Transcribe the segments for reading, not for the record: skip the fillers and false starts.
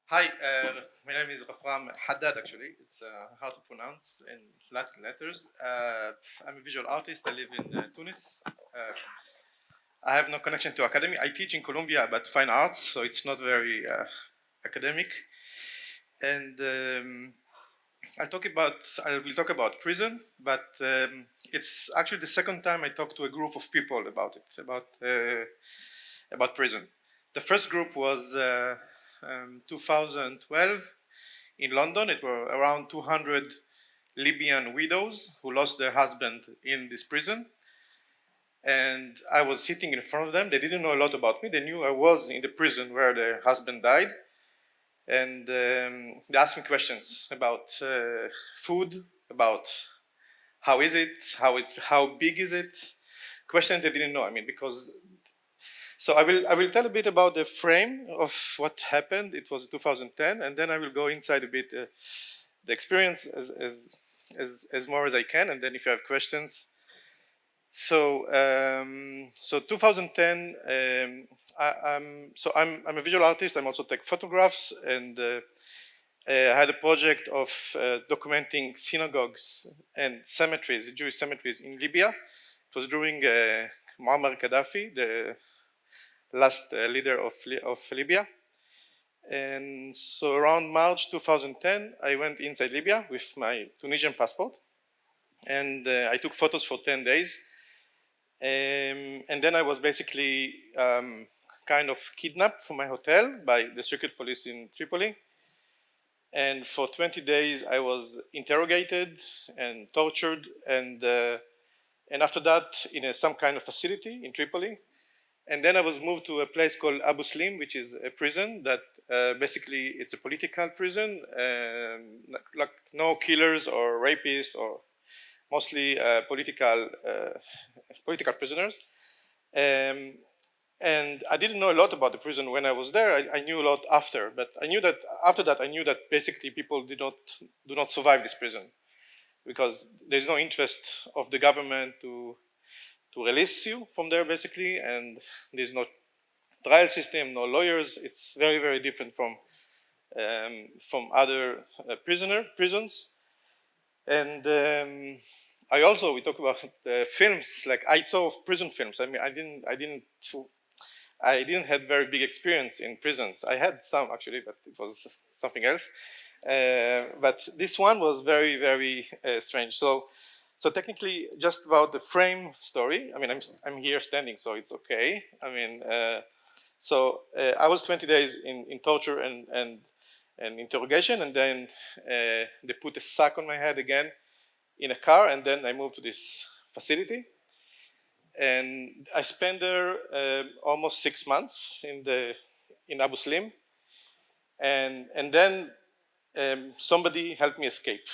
Hi, my name is Rafram Chaddad, actually. It's hard to pronounce in Latin letters. I'm a visual artist. I live in Tunis. I have no connection to academy. I teach in Colombia about fine arts, so it's not very academic. And I will talk about prison, but it's actually the second time I talk to a group of people about it, about prison. The first group was 2012 in London. It were around 200 Libyan widows who lost their husband in this prison. And I was sitting in front of them. They didn't know a lot about me. They knew I was in the prison where their husband died. And they asked me questions about food, about how is it, how big is it, questions they didn't know. I mean, because so I will tell a bit about the frame of what happened. It was 2010, and then I will go inside a bit the experience as more as I can, and then if you have questions. So 2010. I'm a visual artist. I'm also take photographs, and I had a project of documenting synagogues and cemeteries, Jewish cemeteries in Libya. It was during Muammar Gaddafi, the last leader of Libya. And so around March 2010, I went inside Libya with my Tunisian passport, and I took photos for 10 days. And then I was basically kind of kidnapped from my hotel by the secret police in Tripoli. And for 20 days, I was interrogated and tortured, and after that, in some kind of facility in Tripoli. And then I was moved to a place called Abu Salim, which is a prison that basically it's a political prison, like no killers or rapists, or mostly political prisoners. And I didn't know a lot about the prison when I was there. I knew a lot after, but I knew that after that I knew that basically people do not survive this prison because there's no interest of the government to release you from there basically, and there's no trial system, no lawyers. It's very, very different from other prisons. And we talk about films. Like I saw prison films. I mean, I didn't have very big experience in prisons. I had some actually, but it was something else. But this one was very, very strange. So technically, just about the frame story. I mean, I'm here standing, so it's okay. I mean, I was 20 days in torture and interrogation, and then they put a sack on my head again in a car, and then I moved to this facility. And I spent there almost 6 months in Abu Salim, and then somebody helped me escape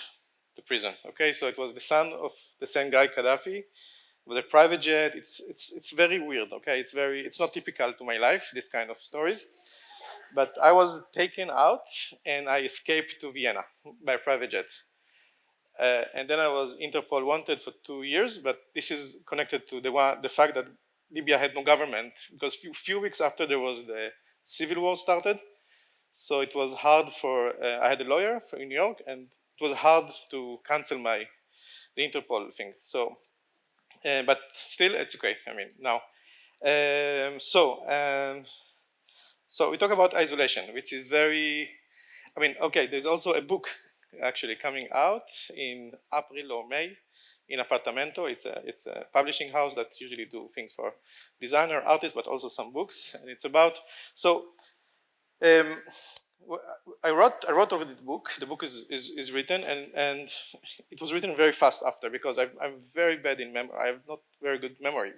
the prison. Okay, so it was the son of the same guy, Gaddafi, with a private jet. It's very weird. Okay, it's not typical to my life, this kind of stories. But I was taken out and I escaped to Vienna by private jet. And then I was Interpol wanted for 2 years, but this is connected to the fact that Libya had no government, because few weeks after there was the civil war started. So it was hard I had a lawyer in New York, and it was hard to cancel the Interpol thing. So, but still, it's okay. I mean, now. So we talk about isolation, which is very, I mean, okay, there's also a book actually coming out in April or May in Apartamento. It's a publishing house that usually do things for designer, artists, but also some books. And it's about, so I wrote already the book. The book is written, and it was written very fast after, because I'm very bad in memory. I have not very good memory,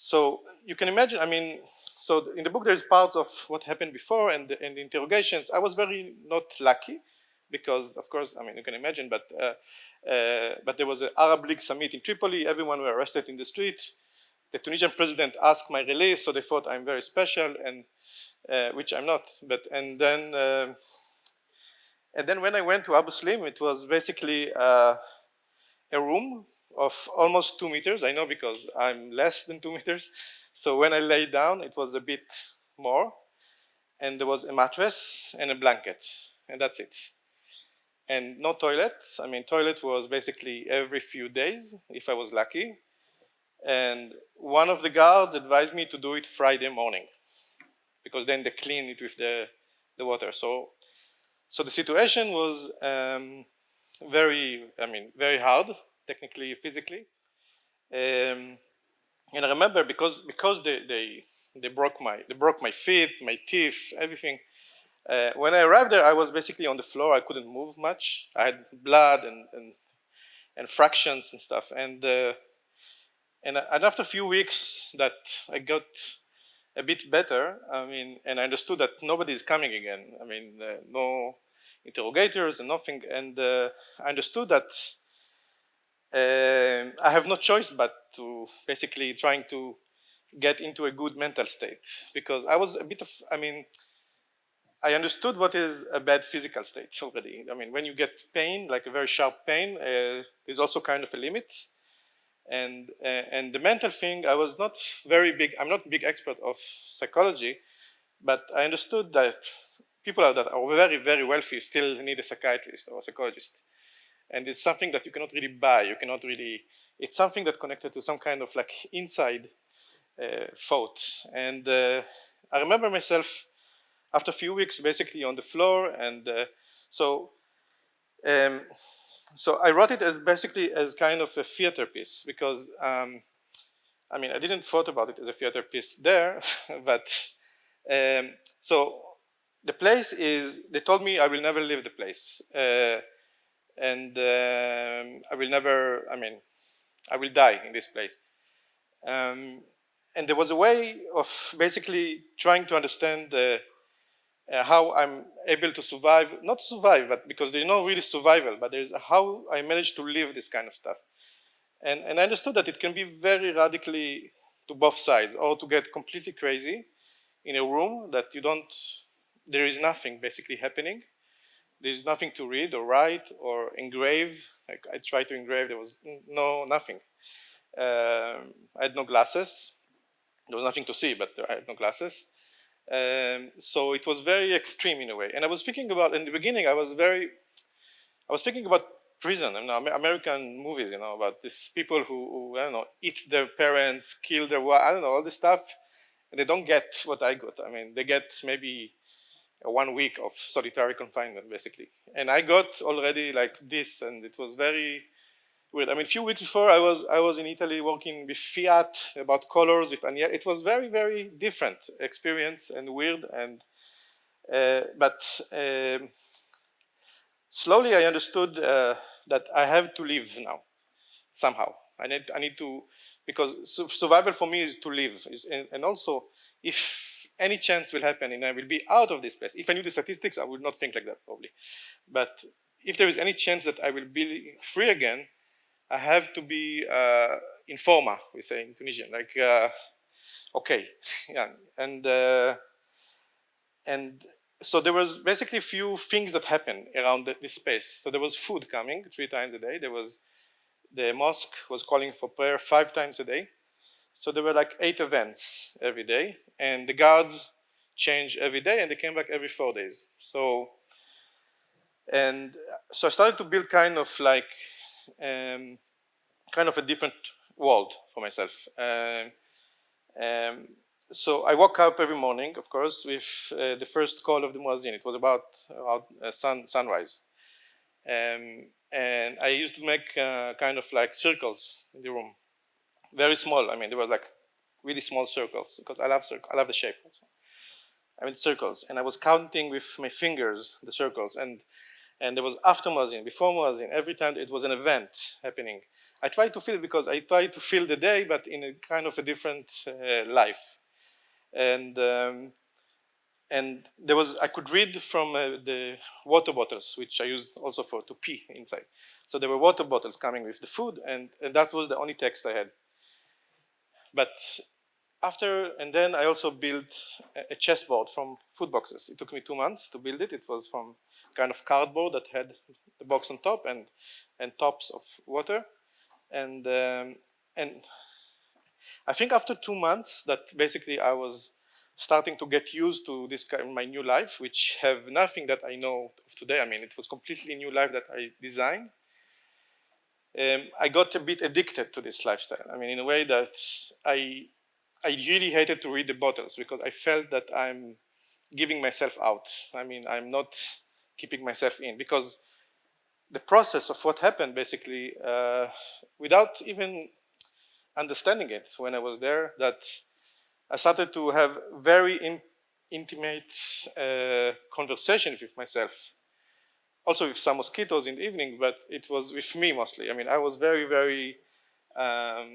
so you can imagine, I mean, so in the book there's parts of what happened before and the interrogations. I was very not lucky because, of course, I mean, you can imagine, but there was an Arab League summit in Tripoli. Everyone were arrested in the street. The Tunisian president asked my release, so they thought I'm very special, and which I'm not. And then when I went to Abu Salim, it was basically a room of almost 2 meters. I know because I'm less than 2 meters. So when I lay down, it was a bit more. And there was a mattress and a blanket, and that's it. And no toilet. I mean, toilet was basically every few days, if I was lucky. And one of the guards advised me to do it Friday morning, because then they clean it with the water. So the situation was very hard, technically, physically. And I remember because they broke my feet, my teeth, everything. When I arrived there, I was basically on the floor. I couldn't move much. I had blood and fractions and stuff. And after a few weeks that I got a bit better, I mean, and I understood that nobody is coming again. I mean, no interrogators and nothing. And I understood that I have no choice but to basically trying to get into a good mental state, because I was a bit of, I mean, I understood what is a bad physical state already. I mean, when you get pain, like a very sharp pain, there's also kind of a limit. And the mental thing, I was not very big, I'm not a big expert of psychology, but I understood that people that are very, very wealthy still need a psychiatrist or a psychologist. And it's something that you cannot really buy, you cannot really, it's something that connected to some kind of like inside thought. And I remember myself after a few weeks basically on the floor, and so I wrote it as basically as kind of a theater piece, because I mean, I didn't thought about it as a theater piece there, but so the place is, they told me I will never leave the place. And I will never, I mean, I will die in this place. And there was a way of basically trying to understand how I'm able to survive, not survive, but because there's no really survival, but there's how I managed to live this kind of stuff. And I understood that it can be very radically to both sides, or to get completely crazy in a room that you don't, there is nothing basically happening. There's nothing to read or write or engrave. Like I tried to engrave, there was nothing. I had no glasses. There was nothing to see, but I had no glasses. So it was very extreme in a way. And I was thinking about, in the beginning, I was thinking about prison, you know, American movies, you know, about these people who I don't know, eat their parents, kill their wife, I don't know, all this stuff. And they don't get what I got. I mean, they get maybe 1 week of solitary confinement, basically. And I got already like this, and it was very weird. I mean, a few weeks before, I was in Italy working with Fiat about colors. It was very, very different experience and weird. And but slowly, I understood that I have to live now somehow. I need to, because survival for me is to live, and also if any chance will happen and I will be out of this place. If I knew the statistics, I would not think like that probably. But if there is any chance that I will be free again, I have to be in forma, we say in Tunisian, like, okay. Yeah. And so there was basically a few things that happened around this space. So there was food coming 3 times a day. The mosque was calling for prayer 5 times a day. So there were like 8 events every day, and the guards changed every day, and they came back every 4 days. So I started to build kind of like kind of a different world for myself. So I woke up every morning, of course, with the first call of the muezzin. It was about sunrise. And I used to make kind of like circles in the room. Very small. I mean, there were like really small circles, because I love the shape. I mean, circles. And I was counting with my fingers the circles. And there was after muezzin, before muezzin, every time it was an event happening. I tried to feel it because I tried to feel the day, but in a kind of a different life. And there was, I could read from the water bottles, which I used also to pee inside. So there were water bottles coming with the food, and that was the only text I had. But and then I also built a chessboard from food boxes. It took me 2 months to build it. It was from kind of cardboard that had the box on top and tops of water. And I think after 2 months that basically I was starting to get used to this kind of my new life, which have nothing that I know of today. I mean, it was completely new life that I designed. I got a bit addicted to this lifestyle. I mean, in a way that I really hated to read the bottles because I felt that I'm giving myself out. I mean, I'm not keeping myself in, because the process of what happened basically, without even understanding it when I was there, that I started to have very intimate conversations with myself. Also with some mosquitoes in the evening, but it was with me mostly. I mean, I was very, very, I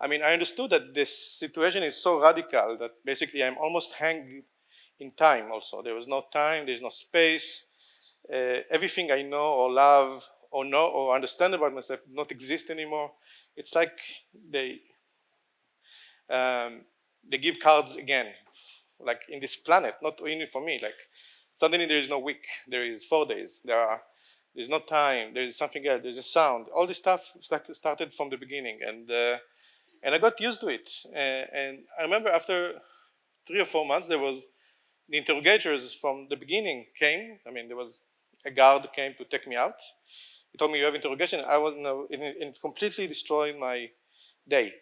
mean, I understood that this situation is so radical that basically I'm almost hanging in time also. There was no time, there's no space. Everything I know or love or know or understand about myself not exist anymore. It's like they give cards again, like in this planet, not only for me. Like suddenly there is no week, there is 4 days, there's no time, there is something else, there's a sound. All this stuff started from the beginning, and I got used to it. And I remember after 3 or 4 months, there was the interrogators from the beginning came. I mean, there was a guard came to take me out. He told me, you have interrogation. I was, it completely destroyed my day.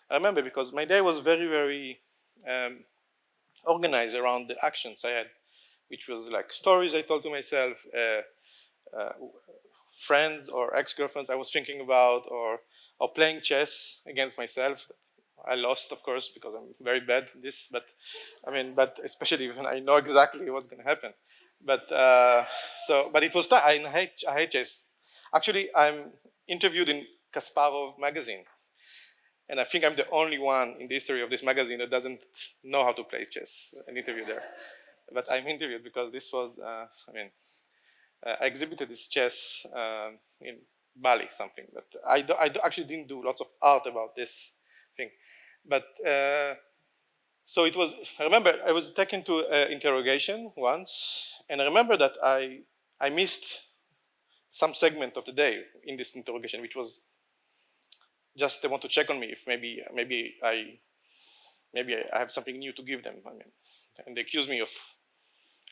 I remember because my day was very, very organized around the actions I had, which was like stories I told to myself, friends or ex-girlfriends I was thinking about, or playing chess against myself. I lost, of course, because I'm very bad at this, but I mean, but especially when I know exactly what's going to happen. But but it was I hate chess. Actually, I'm interviewed in Kasparov magazine, and I think I'm the only one in the history of this magazine that doesn't know how to play chess. An interview there, but I'm interviewed because this was, I mean, I exhibited this chess in Bali, something. But I actually didn't do lots of art about this thing. But so it was. I remember I was taken to interrogation once, and I remember that I missed some segment of the day in this interrogation, which was just they want to check on me if maybe I have something new to give them. I mean, and they accuse me of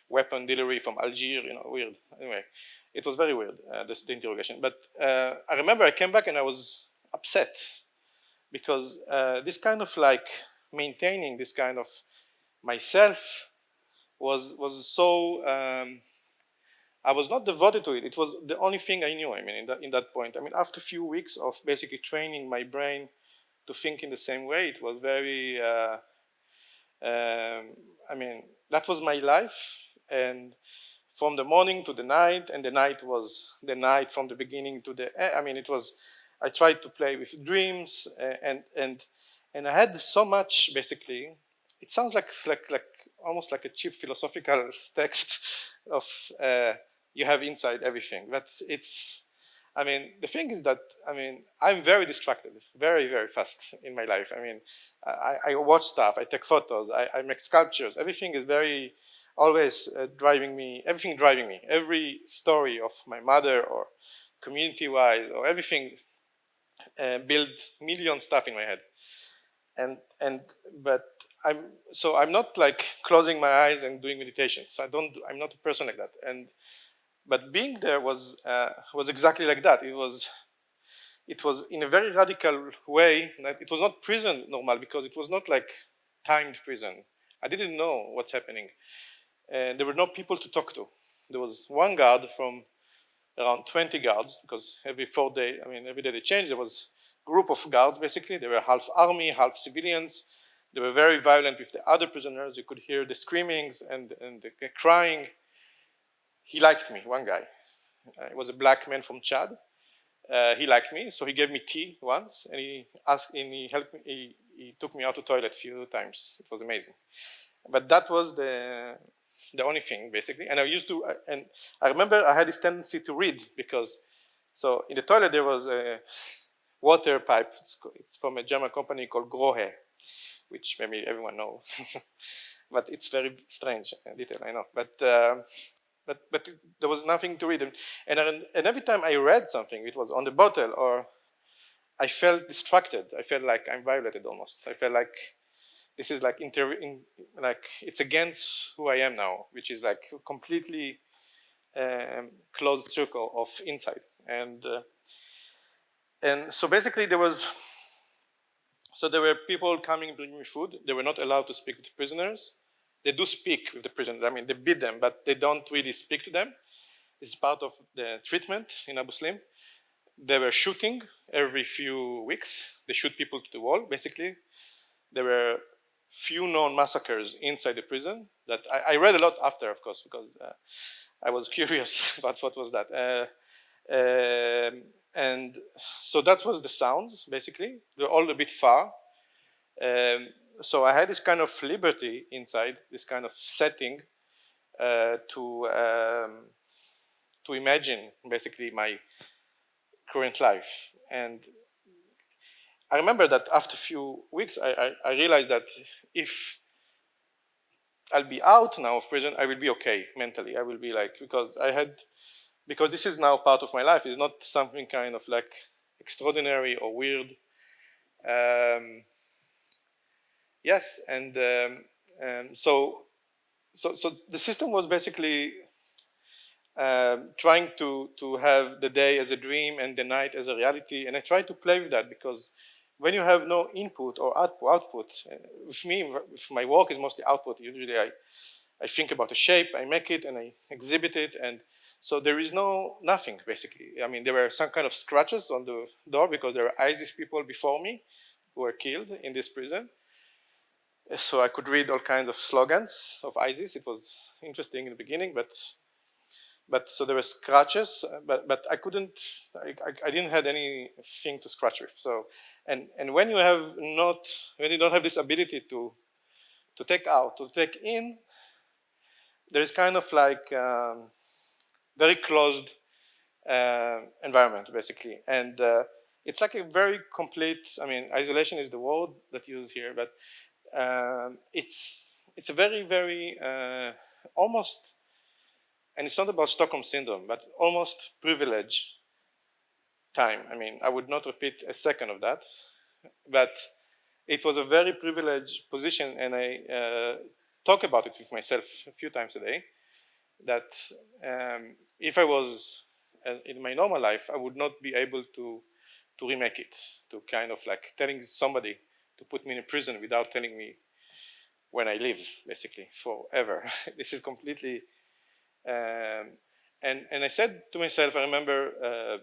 weapon delivery from Algiers, you know, weird. Anyway, it was very weird, the interrogation. But I remember I came back and I was upset because this kind of like maintaining this kind of myself was so, I was not devoted to it. It was the only thing I knew, I mean, in that point. I mean, after a few weeks of basically training my brain to think in the same way, it was very, I mean, that was my life. And from the morning to the night, and the night was the night from the beginning to the end. I mean, it was, I tried to play with dreams, and I had so much, basically. It sounds like almost like a cheap philosophical text of you have inside everything, but it's, I mean, the thing is that, I mean, I'm very distracted, very, very fast in my life. I mean, I watch stuff, I take photos, I make sculptures, everything is very, always driving me, everything driving me. Every story of my mother or community-wise or everything build million stuff in my head. But I'm not like closing my eyes and doing meditations. I'm not a person like that. But being there was exactly like that. It was in a very radical way. It was not prison normal because it was not like timed prison. I didn't know what's happening. And there were no people to talk to. There was one guard from around 20 guards, because every 4 days, I mean, every day they changed. There was a group of guards, basically. They were half army, half civilians. They were very violent with the other prisoners. You could hear the screamings and the crying. He liked me, one guy. He was a black man from Chad. He liked me, so he gave me tea once, and he helped me. He took me out to the toilet a few times. It was amazing. But that was the only thing, basically. And I used to, and I remember I had this tendency to read because, so in the toilet there was a water pipe. It's from a German company called Grohe, which maybe everyone knows. But it's very strange detail, I know. But there was nothing to read. And every time I read something, it was on the bottle, or I felt distracted. I felt like I'm violated almost. I felt like this is like like it's against who I am now, which is like completely closed circle of inside. And so basically there were people coming bringing me food. They were not allowed to speak with the prisoners. They do speak with the prisoners. I mean, they beat them, but they don't really speak to them. It's part of the treatment in Abu Salim. They were shooting every few weeks. They shoot people to the wall, basically. There were few known massacres inside the prison that I read a lot after, of course, because I was curious about what was that. And so that was the sounds, basically. They're all a bit far. So I had this kind of liberty inside, this kind of setting to imagine, basically, my current life. And I remember that after a few weeks, I realized that if I'll be out now of prison, I will be okay mentally. I will be like, because this is now part of my life. It's not something kind of like extraordinary or weird. Yes, and so the system was basically trying to have the day as a dream and the night as a reality, and I tried to play with that because when you have no input or output, with me, if my work is mostly output, usually I think about a shape, I make it, and I exhibit it, and so there is nothing, basically. I mean, there were some kind of scratches on the door because there were ISIS people before me who were killed in this prison. So I could read all kinds of slogans of ISIS. It was interesting in the beginning, but so there were scratches, but I couldn't, I didn't have anything to scratch with. So, and when you don't have this ability to take out, to take in, there's kind of like very closed environment, basically. And it's like a very complete, I mean, isolation is the word that you use here, but it's a very, very almost, and it's not about Stockholm syndrome, but almost privileged time. I mean, I would not repeat a second of that, but it was a very privileged position, and I talk about it with myself a few times a day, that if I was in my normal life, I would not be able to remake it, to kind of like telling somebody to put me in a prison without telling me when I live, basically, forever. This is completely, and I said to myself, I remember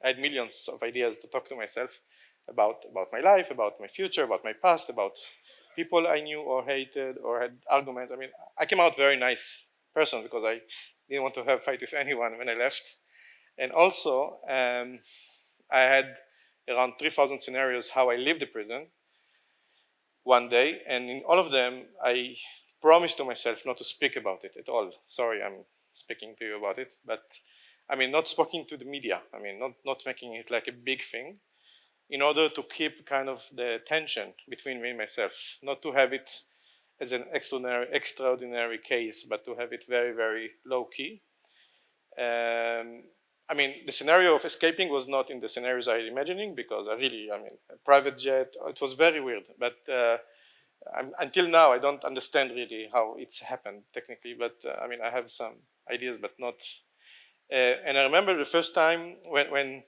I had millions of ideas to talk to myself about my life, about my future, about my past, about people I knew or hated or had arguments. I mean, I came out very nice person because I didn't want to have fight with anyone when I left. And also, I had around 3,000 scenarios how I lived the prison one day, and in all of them, I promised to myself not to speak about it at all. Sorry, I'm speaking to you about it, but I mean, not speaking to the media. I mean, not making it like a big thing, in order to keep kind of the tension between me and myself, not to have it as an extraordinary case, but to have it very, very low key. I mean, the scenario of escaping was not in the scenarios I was imagining, because I mean, a private jet, it was very weird. But until now, I don't understand really how it's happened technically. But I mean, I have some ideas, but not. And I remember the first time when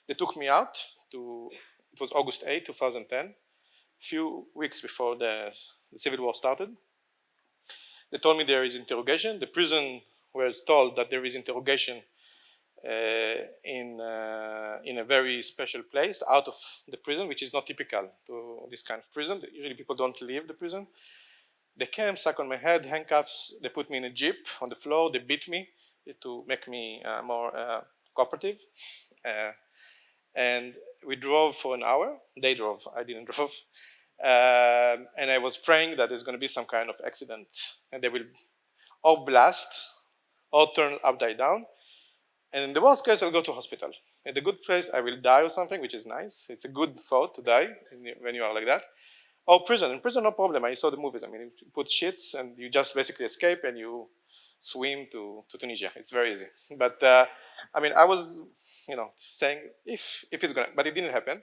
they took me out it was August 8, 2010, a few weeks before the civil war started. They told me there is interrogation. The prison was told that there is interrogation in a very special place out of the prison, which is not typical to this kind of prison. Usually people don't leave the prison. They came, stuck on my head, handcuffs. They put me in a jeep on the floor. They beat me to make me more cooperative. And we drove for an hour. They drove, I didn't drive. And I was praying that there's going to be some kind of accident, and they will or blast or turn upside down. And in the worst case, I'll go to hospital. In the good place, I will die or something, which is nice. It's a good thought to die when you are like that. Or prison. In prison, no problem. I saw the movies. I mean, you put shits and you just basically escape and you swim to Tunisia. It's very easy. But I mean, I was, saying if it's gonna, but it didn't happen.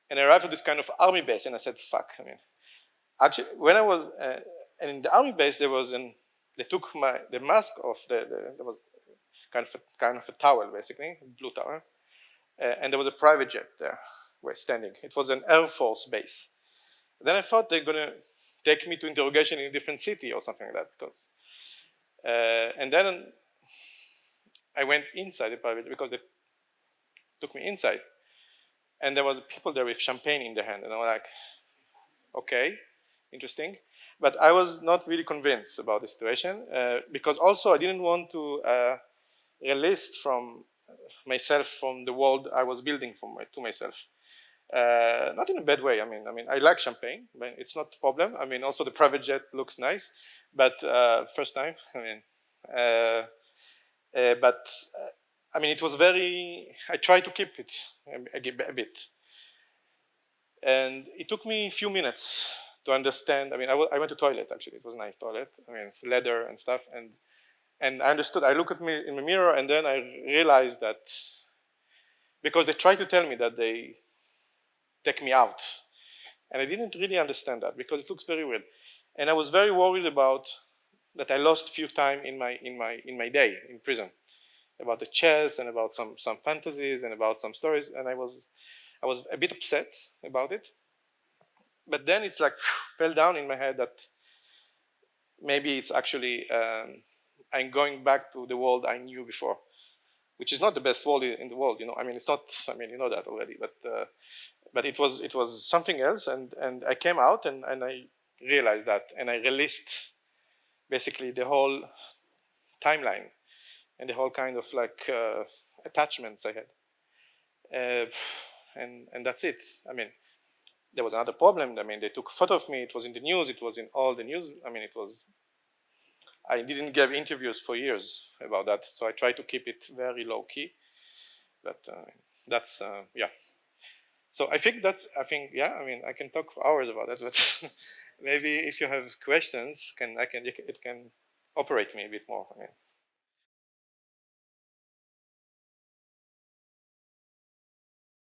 And I arrived at this kind of army base, and I said, fuck. I mean, actually, when I was, and in the army base, there was they took the mask off, there was kind of a towel, basically, blue towel, and there was a private jet there, standing. It was an Air Force base. Then I thought they're gonna take me to interrogation in a different city or something like that, because, and then I went inside the private, because they took me inside, and there was people there with champagne in their hand, and I was like, okay, interesting. But I was not really convinced about the situation, because also I didn't want to release from myself from the world I was building to myself. Not in a bad way. I mean, I like champagne, but it's not a problem. I mean, also the private jet looks nice, but first time. I mean, but I mean, it was very. I tried to keep it a bit, and it took me a few minutes to understand. I mean, I went to toilet actually. It was a nice toilet. I mean, leather and stuff, and I understood. I looked at me in the mirror, and then I realized that because they tried to tell me that they take me out, and I didn't really understand that because it looks very weird, and I was very worried about that. I lost few time in my day in prison, about the chess and about some fantasies and about some stories, and I was a bit upset about it. But then it's like fell down in my head that maybe it's actually I'm going back to the world I knew before, which is not the best world in the world. I mean, it's not. I mean, you know that already. But it was something else, and I came out and I realized that, and I released basically the whole timeline and the whole kind of like attachments I had, and that's it. I mean, there was another problem. I mean, they took a photo of me. It was in the news. It was in all the news. I mean, I didn't give interviews for years about that, so I tried to keep it very low key. But that's yeah. So I think yeah. I mean, I can talk for hours about that, but maybe if you have questions, it can operate me a bit more. I mean.